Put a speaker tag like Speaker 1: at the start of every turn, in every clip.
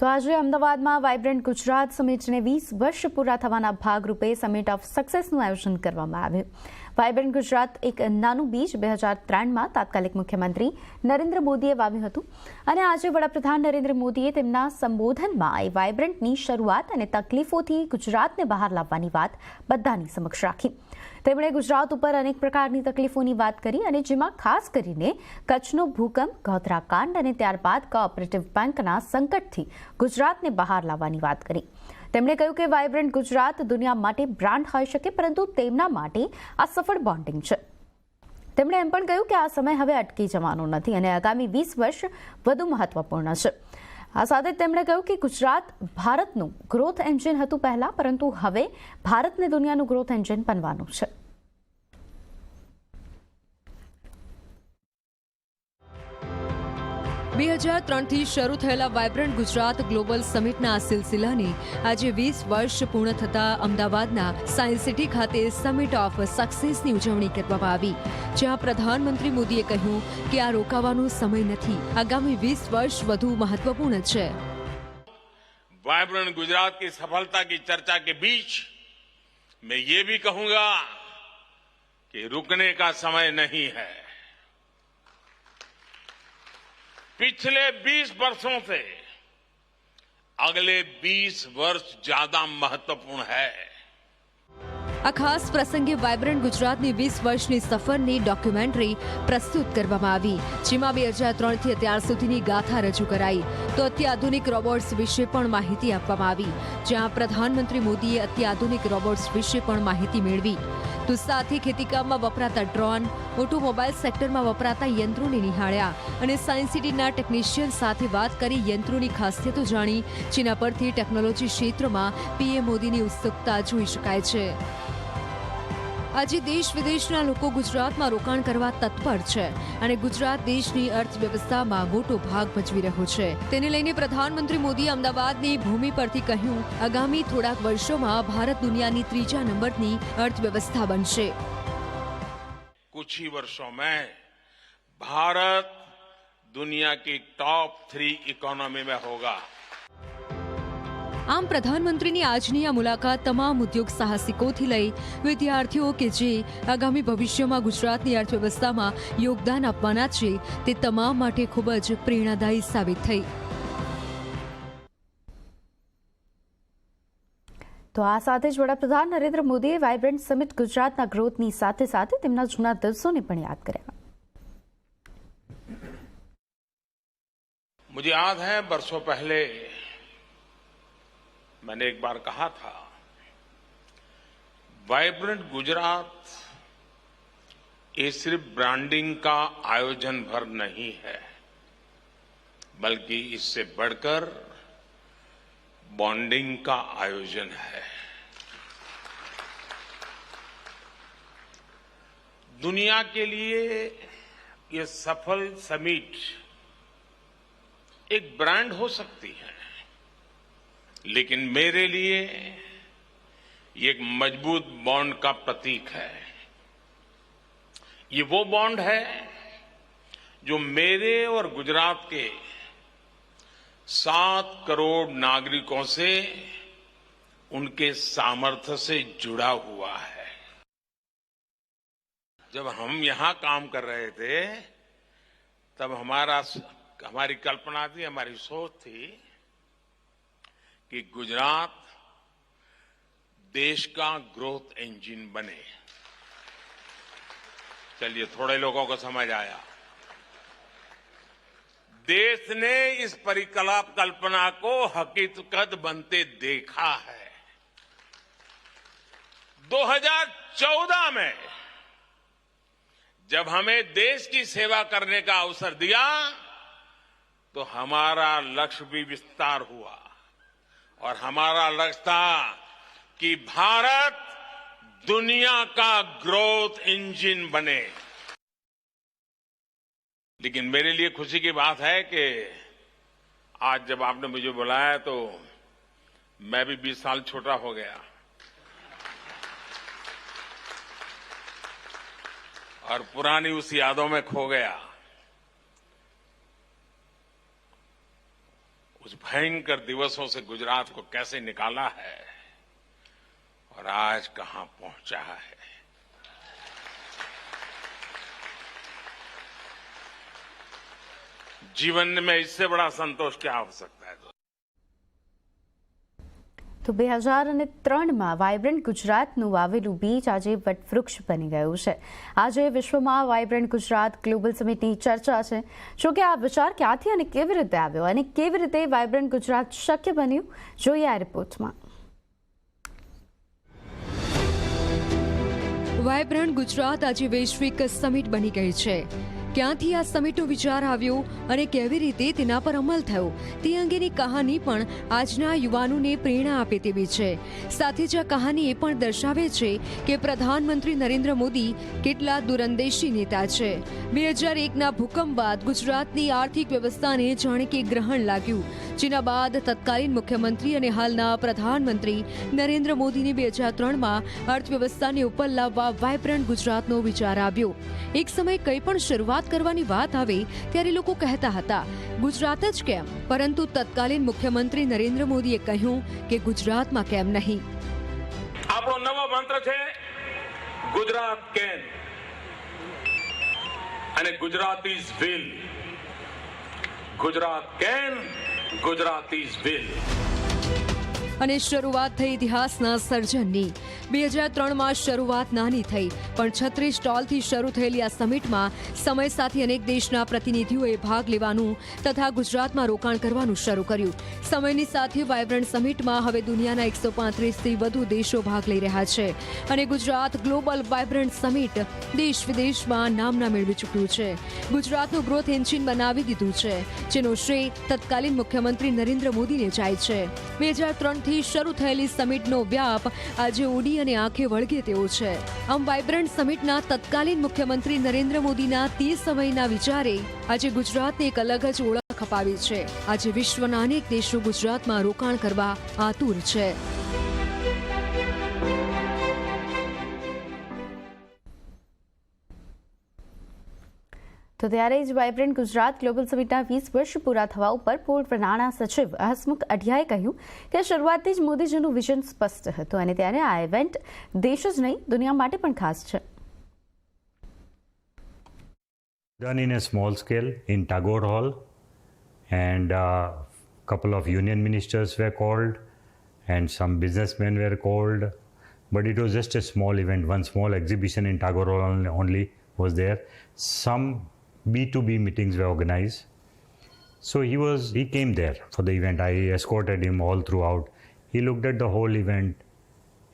Speaker 1: તો આજે અમદાવાદમાં વાઇબ્રન્ટ ગુજરાત સમિટને 20 વર્ષ પૂરા થવાના ભાગરૂપે સમિટ ઓફ સક્સેસનું આયોજન કરવામાં આવ્યું. વાઇબ્રન્ટ ગુજરાત એક નાનું બીજ 2003માં તાત્કાલિક મુખ્યમંત્રી નરેન્દ્ર મોદીએ વાવ્યું હતું અને આજે વડાપ્રધાન નરેન્દ્ર મોદીએ તેમના સંબોધનમાં એ વાઇબ્રન્ટની શરૂઆત અને તકલીફોથી ગુજરાતને બહાર લાવવાની વાત બધાની સમક્ષ રાખી. તેમણે ગુજરાત ઉપર અનેક પ્રકારની તકલીફોની વાત કરી અને જેમાં ખાસ કરીને કચ્છનો ભૂકંપ, ગોધરાકાંડ અને ત્યારબાદ કોઓપરેટિવ બેંકના સંકટથી ગુજરાતને બહાર લાવવાની વાત કરી. તેમણે કહ્યું કે વાઇબ્રન્ટ ગુજરાત દુનિયા માટે બ્રાન્ડ હોઈ શકે, પરંતુ તેમના માટે આ સફળ બોન્ડિંગ છે. તેમણે એમ પણ કહ્યું કે આ સમય હવે અટકી જવાનો નથી અને આગામી 20 વર્ષ વધુ મહત્વપૂર્ણ છે. આ સાથે તેમણે કહ્યું કે ગુજરાત ભારતનું ગ્રોથ એન્જિન હતું પહેલા, પરંતુ હવે ભારતને દુનિયાનું ગ્રોથ એન્જિન બનવાનું છે.
Speaker 2: બે 2003થી શરૂ થયેલા વાઇબ્રન્ટ ગુજરાત ગ્લોબલ સમિટના આ સિલસિલાની આજે 20 વર્ષ પૂર્ણ થતા અમદાવાદના સાયન્સ સિટી ખાતે સમિટ ઓફ સક્સેસની ઉજવણી કરવામાં આવી, જ્યાં પ્રધાનમંત્રી મોદીએ કહ્યું કે આ રોકાવાનો સમય નથી, આગામી 20 વર્ષ વધુ મહત્વપૂર્ણ છે.
Speaker 3: वाइब्रेंट गुजरात की सफलता की चर्चा के बीच मैं ये भी कहूंगा कि रुकने का समय नहीं है. पिछले 20 वर्षों से अगले 20 वर्ष ज्यादा महत्वपूर्ण है.
Speaker 2: આ ખાસ પ્રસંગે વાઇબ્રન્ટ ગુજરાતની 20 વર્ષની સફરની ડોક્યુમેન્ટરી પ્રસ્તુત કરવામાં આવી, જેમાં 2003થી અત્યાર સુધીની ગાથા રજૂ કરાઈ. તો અત્યાધુનિક રોબોટ્સ વિશે પણ માહિતી આપવામાં આવી, જ્યાં પ્રધાનમંત્રી મોદીએ અત્યાધુનિક રોબોટ્સ વિશે પણ માહિતી મેળવી. તો સાથે ખેતીકામમાં વપરાતા ડ્રોન, ઓટોમોબાઈલ સેક્ટરમાં વપરાતા યંત્રોને નિહાળ્યા અને સાયન્સ સિટીના ટેકનિશિયન સાથે વાત કરી યંત્રોની ખાસિયતો જાણી, જેના પરથી ટેકનોલોજી ક્ષેત્રમાં પીએમ મોદીની ઉત્સુકતા જોઈ શકાય છે. આજે દેશ વિદેશના લોકો ગુજરાતમાં રોકાણ કરવા તત્પર છે અને ગુજરાત દેશની અર્થવ્યવસ્થામાં મોટો ભાગ ભજવી રહ્યો છે. તેને લઈને પ્રધાનમંત્રી મોદીએ અમદાવાદની ભૂમિ પરથી કહ્યું, આગામી થોડાક વર્ષોમાં ભારત દુનિયાની 3જા નંબરની અર્થવ્યવસ્થા બનશે.
Speaker 3: कुछ ही वर्षों में भारत दुनिया की टॉप 3 इकोनॉमी में होगा.
Speaker 2: આમ પ્રધાનમંત્રીની આજની આ મુલાકાત તમામ ઉદ્યોગ સાહસિકોથી લઈ વિદ્યાર્થીઓ કે જે આગામી ભવિષ્યમાં ગુજરાતની અર્થવ્યવસ્થામાં યોગદાન આપવાના છે, તે તમામ માટે ખૂબ જ પ્રેરણાદાયી સાબિત થઈ.
Speaker 1: તો આ સાથે જ વડાપ્રધાન નરેન્દ્ર મોદીએ વાઇબ્રન્ટ સમિટ ગુજરાતના ગ્રોથની સાથે સાથે તેમના જૂના દિવસોને પણ યાદ કર્યા.
Speaker 3: मुझे याद है वर्षों पहले मैंने एक बार कहा था, वाइब्रेंट गुजरात ये सिर्फ ब्रांडिंग का आयोजन भर नहीं है, बल्कि इससे बढ़कर बॉन्डिंग का आयोजन है. दुनिया के लिए ये सफल समिट एक ब्रांड हो सकती है, लेकिन मेरे लिए ये एक मजबूत बॉन्ड का प्रतीक है. ये वो बॉन्ड है जो मेरे और गुजरात के 7 करोड़ नागरिकों से उनके सामर्थ्य से जुड़ा हुआ है. जब हम यहां काम कर रहे थे तब हमारी कल्पना थी, हमारी सोच थी कि गुजरात देश का ग्रोथ इंजन बने. चलिए, थोड़े लोगों को समझ आया. देश ने इस परिकल्पना को हकीकत बनते देखा है. 2014 में जब हमें देश की सेवा करने का अवसर दिया तो हमारा लक्ष्य भी विस्तार हुआ और हमारा लक्ष्य था कि भारत दुनिया का ग्रोथ इंजन बने. लेकिन मेरे लिए खुशी की बात है कि आज जब आपने मुझे बुलाया तो मैं भी 20 साल छोटा हो गया और पुरानी उस यादों में खो गया. उस भयंकर दिवसों से गुजरात को कैसे निकाला है और आज कहां पहुंचा है। जीवन में इससे बड़ा संतोष क्या हो सकता है।
Speaker 1: તો 2003માં વાઇબ્રન્ટ ગુજરાતનું વાવેલું બીજ આજે વટવૃક્ષ બની ગયું છે। આજે વિશ્વમાં વાઇબ્રન્ટ ગુજરાત ગ્લોબલ સમિટની ચર્ચા છે। જોકે આ વિચાર ક્યાંથી અને કેવી રીતે આવ્યો અને કેવી રીતે વાઇબ્રન્ટ ગુજરાત શક્ય બન્યું, જોઈએ આ રિપોર્ટમાં।
Speaker 2: વાઇબ્રન્ટ ગુજરાત આજે વૈશ્વિક સમિટ બની ગઈ છે। ક્યાંથી આ સમિટનો વિચાર આવ્યો અને કેવી રીતે તેના પર અમલ થયો તે અંગેની કહાની પણ આજના યુવાનોને પ્રેરણા આપે તેવી છે। સાથે જ આ કહાની એ પણ દર્શાવે છે કે પ્રધાનમંત્રી નરેન્દ્ર મોદી કેટલા દૂરંદેશી નેતા છે। 2001ના ભૂકંપ બાદ ગુજરાતની આર્થિક વ્યવસ્થાને જાણે કે ગ્રહણ લાગ્યું, જેના બાદ તત્કાલીન મુખ્યમંત્રી અને હાલના પ્રધાનમંત્રી નરેન્દ્ર મોદીને 2003માં અર્થવ્યવસ્થાને ઉપર લાવવા વાઇબ્રન્ટ ગુજરાતનો વિચાર આવ્યો। એક સમય કંઈ પણ શરૂઆત કરવાની વાત આવે ત્યારે લોકો કહેતા હતા ગુજરાત જ કેમ, પરંતુ તત્કાલીન મુખ્યમંત્રી નરેન્દ્ર મોદીએ કહ્યું કે ગુજરાતમાં કેમ નહીં।
Speaker 3: આપણો નવો મંત્ર છે ગુજરાત કેન અને Gujaratis will. Gujarat can, Gujaratis will.
Speaker 2: અને શરૂઆત થઈ ઇતિહાસના સર્જનની। 2003માં શરૂઆત નાની થઈ, પણ 36 સ્ટોલથી શરૂ થયેલી આ સમિટમાં સમય સાથે અનેક દેશના પ્રતિનિધિઓએ ભાગ લેવાનું તથા ગુજરાતમાં રોકાણ કરવાનું શરૂ કર્યું। સમયની સાથે વાઇબ્રન્ટ સમિટમાં હવે દુનિયાના 135થી વધુ દેશો ભાગ લઈ રહ્યા છે અને ગુજરાત ગ્લોબલ વાઇબ્રન્ટ સમિટ દેશ વિદેશમાં નામના મેળવી ચૂક્યું છે। ગુજરાતનું ગ્રોથ એન્જિન બનાવી દીધું છે, જેનો શ્રેય તત્કાલીન મુખ્યમંત્રી નરેન્દ્ર મોદીને જાય છે। 2003થી શરૂ થયેલી સમિટનો વ્યાપ આજે ઉડી અને આંખે વળગે તેવો છે। આમ વાઇબ્રન્ટ સમિટના તત્કાલીન મુખ્યમંત્રી નરેન્દ્ર મોદીના તે સમયના વિચારે આજે ગુજરાતને એક અલગ જ ઓળખ અપાવી છે। આજે વિશ્વના અનેક દેશો ગુજરાતમાં રોકાણ કરવા આતુર છે।
Speaker 1: તો ત્યારે જ વાઇબ્રન્ટ ગુજરાત ગ્લોબલ સમિટના 20 વર્ષ પૂરા થવા ઉપર પૂર્વ નાણાં સચિવ હસમુખ અઢિયાએ કહ્યું કે શરૂઆતથી જ મોદીજીનું વિઝન સ્પષ્ટ હતું અને ત્યારે આ ઇવેન્ટ દેશ જ નહીં દુનિયા માટે પણ ખાસ છે।
Speaker 4: Done in a small scale in Tagore Hall, and a couple of union ministers were called and some businessmen were called, but it was just a small event. One small exhibition in Tagore Hall only was there. Some B2B meetings were organized. So he came there for the event. I escorted him all throughout. He looked at the whole event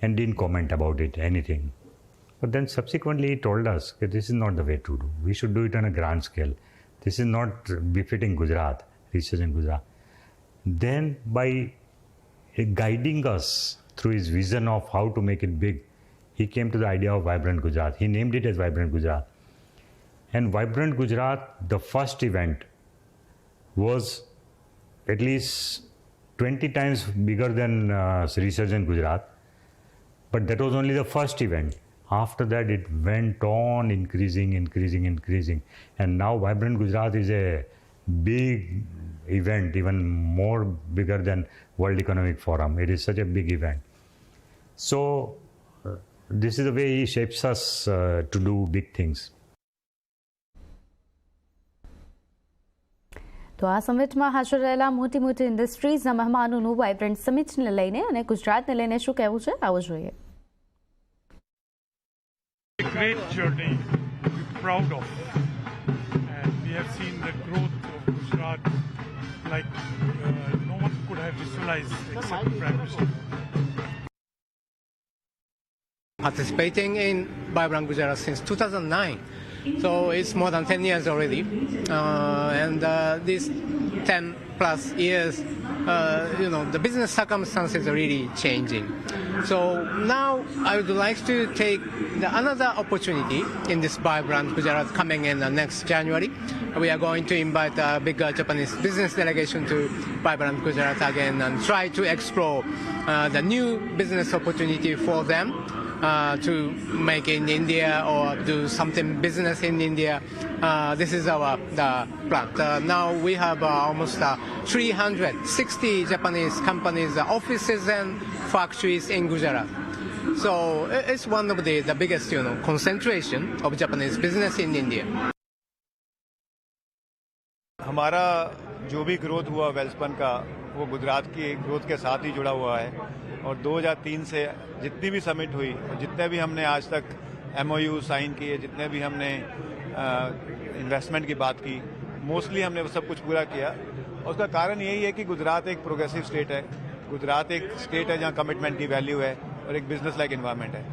Speaker 4: and didn't comment about it, anything. But then subsequently he told us that this is not the way to do. We should do it on a grand scale. This is not befitting Gujarat, research in Gujarat. Then by guiding us through his vision of how to make it big, he came to the idea of Vibrant Gujarat. He named it as Vibrant Gujarat. And Vibrant Gujarat, the first event, was at least 20 times bigger than Research in Gujarat. But that was only the first event. After that, it went on increasing. And now Vibrant Gujarat is a big event, even more bigger than World Economic Forum. It is such a big event. So this is the way he shapes us to do big things.
Speaker 1: તો આ સમિટમાં હાજર રહેલા મોટી ઇન્ડસ્ટ્રીઝના મહેમાનોનું vibrant સમિટને લઈને અને ગુજરાતને લઈને શું કહેવું છે, આવો જોઈએ।
Speaker 5: A great journey to be proud of, and we have seen the growth of Gujarat like no one could have visualized except Prime Minister.
Speaker 6: Participating in Vibrant Gujarat since 2009, so it's more than 10 years already, and these 10 plus years, the business circumstances are really changing. So now I would like to take another opportunity in this Vibrant Gujarat coming in next January. We are going to invite a bigger Japanese business delegation to Vibrant Gujarat again and try to explore the new business opportunity for them. to make in India or do something business in India. This is our plan. Now we have almost 360 Japanese companies, offices and factories in Gujarat. So it's one of the biggest, concentration of Japanese business in India.
Speaker 7: हमारा जो भी growth हुआ वेल्सपन का वो गुजरात की growth के साथ ही जुड़ा हुआ है और 2003 से जितनी भी समिट हुई और जितने भी हमने आज तक MOU साइन किए, जितने भी हमने इन्वेस्टमेंट की बात की, मोस्टली हमने वो सब कुछ पूरा किया। और उसका कारण यही है कि गुजरात एक प्रोग्रेसिव स्टेट है, गुजरात एक स्टेट है जहाँ कमिटमेंट की वैल्यू है और एक बिजनेस लाइक इन्वायरमेंट है।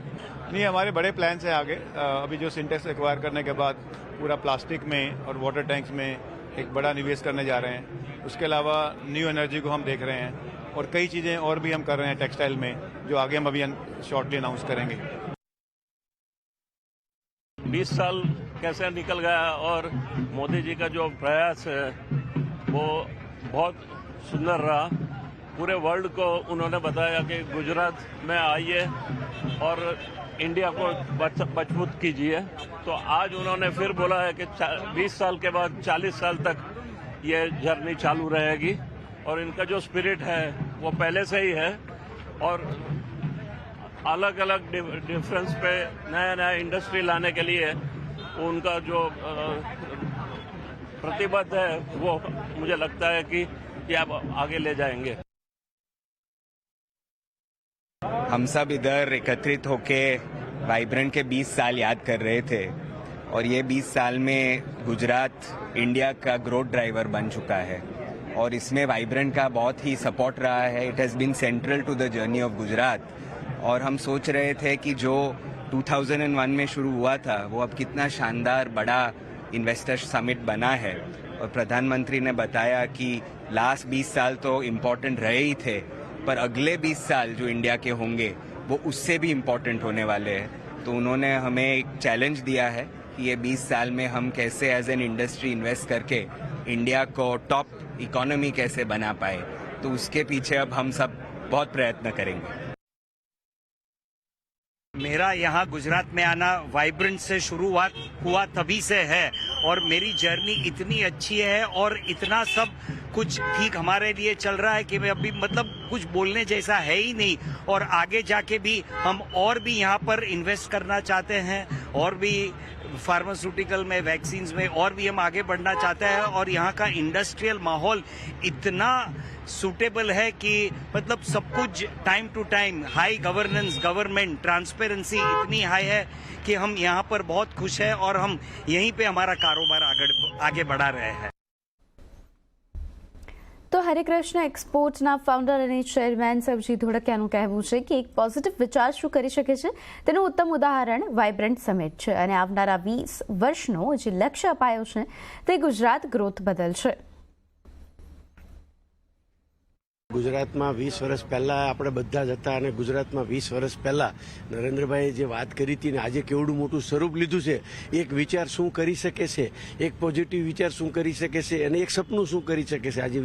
Speaker 7: नहीं, हमारे बड़े प्लान्स हैं आगे। अभी जो सिंटेक्स एक्वायर करने के बाद पूरा प्लास्टिक में और वाटर टैंक्स में एक बड़ा निवेश करने जा रहे हैं। उसके अलावा न्यू एनर्जी को हम देख रहे हैं और कई चीज़ें और भी हम कर रहे हैं टेक्सटाइल में, जो आगे हम अभी शॉर्टली अनाउंस करेंगे।
Speaker 8: 20 साल कैसे निकल गया और मोदी जी का जो प्रयास है वो बहुत सुंदर रहा। पूरे वर्ल्ड को उन्होंने बताया कि गुजरात में आइए और इंडिया को मजबूत कीजिए। तो आज उन्होंने फिर बोला है कि 20 साल के बाद 40 साल तक ये जर्नी चालू रहेगी और इनका जो स्पिरिट है वो पहले से ही है और अलग अलग डिफरेंस पे नया नया इंडस्ट्री लाने के लिए उनका जो प्रतिबद्ध है वो मुझे लगता है कि ये आप आगे ले जाएंगे।
Speaker 9: हम सब इधर एकत्रित होके वाइब्रेंट के 20 साल याद कर रहे थे और ये 20 साल में गुजरात इंडिया का ग्रोथ ड्राइवर बन चुका है और इसमें वाइब्रेंट का बहुत ही सपोर्ट रहा है। It has been central to the journey of Gujarat. और हम सोच रहे थे कि जो 2001 में शुरू हुआ था वो अब कितना शानदार बड़ा इन्वेस्टर समिट बना है और प्रधानमंत्री ने बताया कि लास्ट 20 साल तो इम्पोर्टेंट रहे ही थे, पर अगले 20 साल जो इंडिया के होंगे वो उससे भी इम्पोर्टेंट होने वाले हैं। तो उन्होंने हमें एक चैलेंज दिया है कि ये 20 साल में हम कैसे एज एन इंडस्ट्री इन्वेस्ट करके इंडिया को टॉप इकोनॉमी कैसे बना पाए। तो उसके पीछे अब हम सब बहुत प्रयत्न करेंगे।
Speaker 10: मेरा यहाँ गुजरात में आना वाइब्रेंट से शुरुआत हुआ तभी से है और मेरी जर्नी इतनी अच्छी है और इतना सब कुछ ठीक हमारे लिए चल रहा है कि मैं अभी कुछ बोलने जैसा है ही नहीं। और आगे जाके भी हम और भी यहाँ पर इन्वेस्ट करना चाहते हैं और भी फार्मास्यूटिकल में, वैक्सीन्स में और भी हम आगे बढ़ना चाहते हैं। और यहाँ का इंडस्ट्रियल माहौल इतना सूटेबल है कि सब कुछ time to time, high governance, government, transparency इतनी हाई है कि हम यहाँ पर बहुत खुश हैं और हम यहीं पे हमारा कारोबार आगे बढ़ा रहे हैं।
Speaker 1: તો હરેકૃષ્ણ એક્સપોર્ટના ફાઉન્ડર અને ચેરમેન સબજી ધોળકિયાનું કહેવું છે કે એક પોઝિટિવ વિચાર શું કરી શકે છે તેનું ઉત્તમ ઉદાહરણ વાઇબ્રન્ટ સમિટ છે અને આવનારા 20 વર્ષનો જે લક્ષ્ય અપાયો છે તે ગુજરાત ગ્રોથ બદલ છે।
Speaker 11: ગુજરાતમાં 20 વર્ષ પહેલાં આપણે બધા જ હતા અને ગુજરાતમાં 20 વર્ષ પહેલાં નરેન્દ્રભાઈએ જે વાત કરી હતી ને આજે કેવડું મોટું સ્વરૂપ લીધું છે। એક વિચાર શું કરી શકે છે, એક પોઝિટિવ વિચાર શું કરી શકે છે અને એક સપનું શું કરી શકે છે। આજે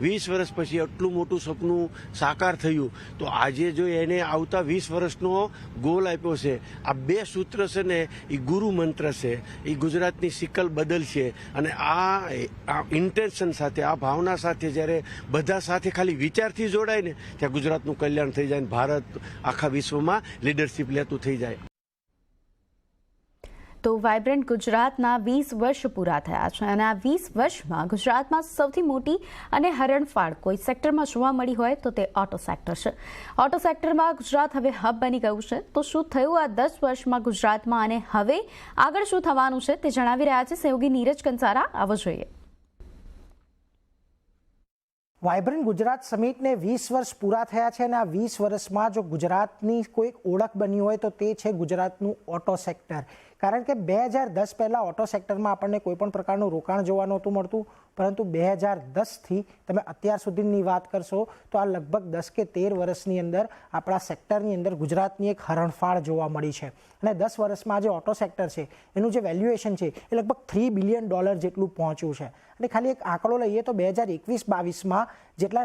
Speaker 11: 20 વર્ષ પછી આટલું મોટું સપનું સાકાર થયું તો આજે જો એને આવતા 20 વર્ષનો ગોલ આપ્યો છે, આ બે સૂત્ર છે ને એ ગુરુ મંત્ર છે, એ ગુજરાતની સિકલ બદલશે અને આ ઇન્ટેન્શન સાથે, આ ભાવના સાથે જ્યારે બધા સાથે ખાલી વિચારથી જોડાય ને ત્યાં ગુજરાતનું કલ્યાણ થઈ જાય, ભારત આખા વિશ્વમાં લીડરશિપ લેતું થઈ જાય।
Speaker 1: તો વાઇબ્રન્ટ ગુજરાતના 20 વર્ષ પૂરા થયા છે અને આ 20 વર્ષમાં ગુજરાતમાં સૌથી મોટી અને હરણફાળ કોઈ સેક્ટરમાં જોવા મળી હોય તો તે ઓટો સેક્ટર છે। ઓટો સેક્ટરમાં ગુજરાત હવે હબ બની ગયું છે। તો શું થયું આ 10 વર્ષમાં ગુજરાતમાં અને હવે આગળ શું થવાનું છે તે જણાવી રહ્યા છે સહયોગી નીરજ કંસારા। આવો જોઈએ।
Speaker 12: વાઇબ્રન્ટ ગુજરાત સમિટને 20 વર્ષ પૂરા થયા છે અને આ 20 વર્ષમાં જો ગુજરાતની કોઈ ઓળખ બની હોય તો તે છે ગુજરાતનું ઓટો સેક્ટર। કારણ કે 2010 પહેલાં ઓટો સેક્ટરમાં આપણને કોઈપણ પ્રકારનું રોકાણ જોવા નહોતું મળતું, પરંતુ 2010થી તમે અત્યાર સુધીની વાત કરશો તો આ લગભગ 10 કે 13 વર્ષની અંદર આપણા સેક્ટરની અંદર ગુજરાતની એક હરણફાળ જોવા મળી છે। અને 10 વર્ષમાં જે ઓટો સેક્ટર છે એનું જે વેલ્યુએશન છે એ લગભગ $3 બિલિયન જેટલું પહોંચ્યું છે। અને ખાલી એક આંકડો લઈએ તો 2021-22માં જેટલા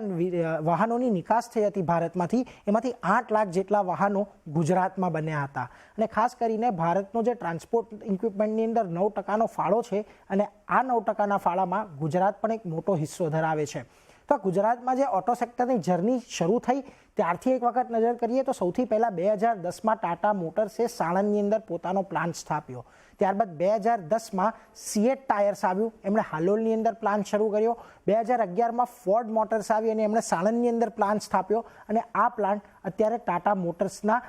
Speaker 12: વાહનોની નિકાસ થઈ હતી ભારતમાંથી, એમાંથી 8 લાખ જેટલા વાહનો ગુજરાતમાં બન્યા હતા. અને ખાસ કરીને ભારતનો જે ટ્રાન્સપોર્ટ ઇક્વિપમેન્ટની અંદર 9%નો ફાળો છે અને આ 9%ના ફાળામાં ગુજરાત પણ એક મોટો હિસ્સો ધરાવે છે. તો ગુજરાતમાં જે ઓટો સેક્ટરની જર્ની શરૂ થઈ ત્યારથી એક વખત નજર કરીએ તો સૌથી પહેલાં 2010માં ટાટા મોટર્સે સાણંદની અંદર પોતાનો પ્લાન્ટ સ્થાપ્યો. ત્યારબાદ 2010માં સીએટ ટાયર્સ આવ્યું, એમણે હાલોલની અંદર પ્લાન્ટ શરૂ કર્યો. 2011માં ફોર્ડ મોટર્સ આવી અને એમણે સાણંદની અંદર પ્લાન્ટ સ્થાપ્યો અને આ પ્લાન્ટ અત્યારે ટાટા મોટર્સના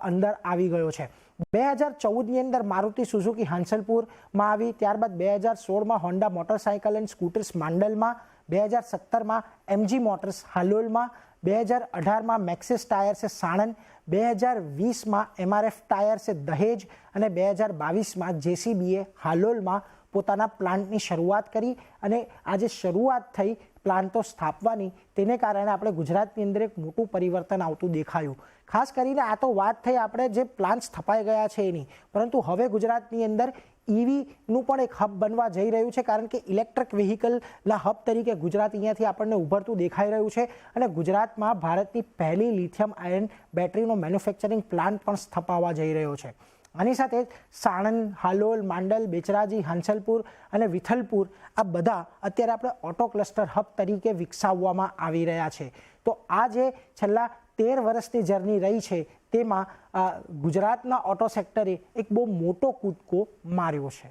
Speaker 12: અંદર આવી ગયો છે. 2014ની અંદર મારુતિ સુઝુકી હાંસલપુરમાં આવી, ત્યારબાદ 2016માં હોન્ડા મોટરસાયકલ એન્ડ સ્કૂટર્સ માંડલમાં, 2017માં એમજી મોટર્સ હાલોલમાં, 2018માં મેક્સિસ ટાયર્સે સાણંદ, 2020માં એમઆરએફ ટાયર્સે દહેજ અને 2022માં જેસીબીએ હાલોલમાં પોતાના પ્લાન્ટની શરૂઆત કરી. અને આ જે શરૂઆત થઈ પ્લાન્ટો સ્થાપવાની, તેને કારણે આપણે ગુજરાતની અંદર એક મોટું પરિવર્તન આવતું દેખાયું. ખાસ કરીને આ તો વાત થઈ આપણે જે પ્લાન્ટ સ્થપાઈ ગયા છે એની, પરંતુ હવે ગુજરાતની અંદર ઈવીનું પણ એક હબ બનવા જઈ રહ્યું છે, કારણ કે ઇલેક્ટ્રિક વ્હીકલના હબ તરીકે ગુજરાત અહીંયાથી આપણને ઉભરતું દેખાઈ રહ્યું છે. અને ગુજરાતમાં ભારતની પહેલી લિથિયમ આયન બેટરીનો મેન્યુફેક્ચરિંગ પ્લાન્ટ પણ સ્થપાવવા જઈ રહ્યો છે. આની સાથે સાણંદ, હાલોલ, માંડલ, બેચરાજી, હાંસલપુર અને વિઠ્ઠલપુર આ બધા અત્યારે આપણે ઓટો ક્લસ્ટર હબ તરીકે વિકસાવવામાં આવી રહ્યા છે. તો આ જે છેલ્લા 13 વર્ષની જર્ની રહી છે તેમાં ગુજરાતના ઓટો સેક્ટરે એક બહુ મોટો કૂદકો માર્યો છે.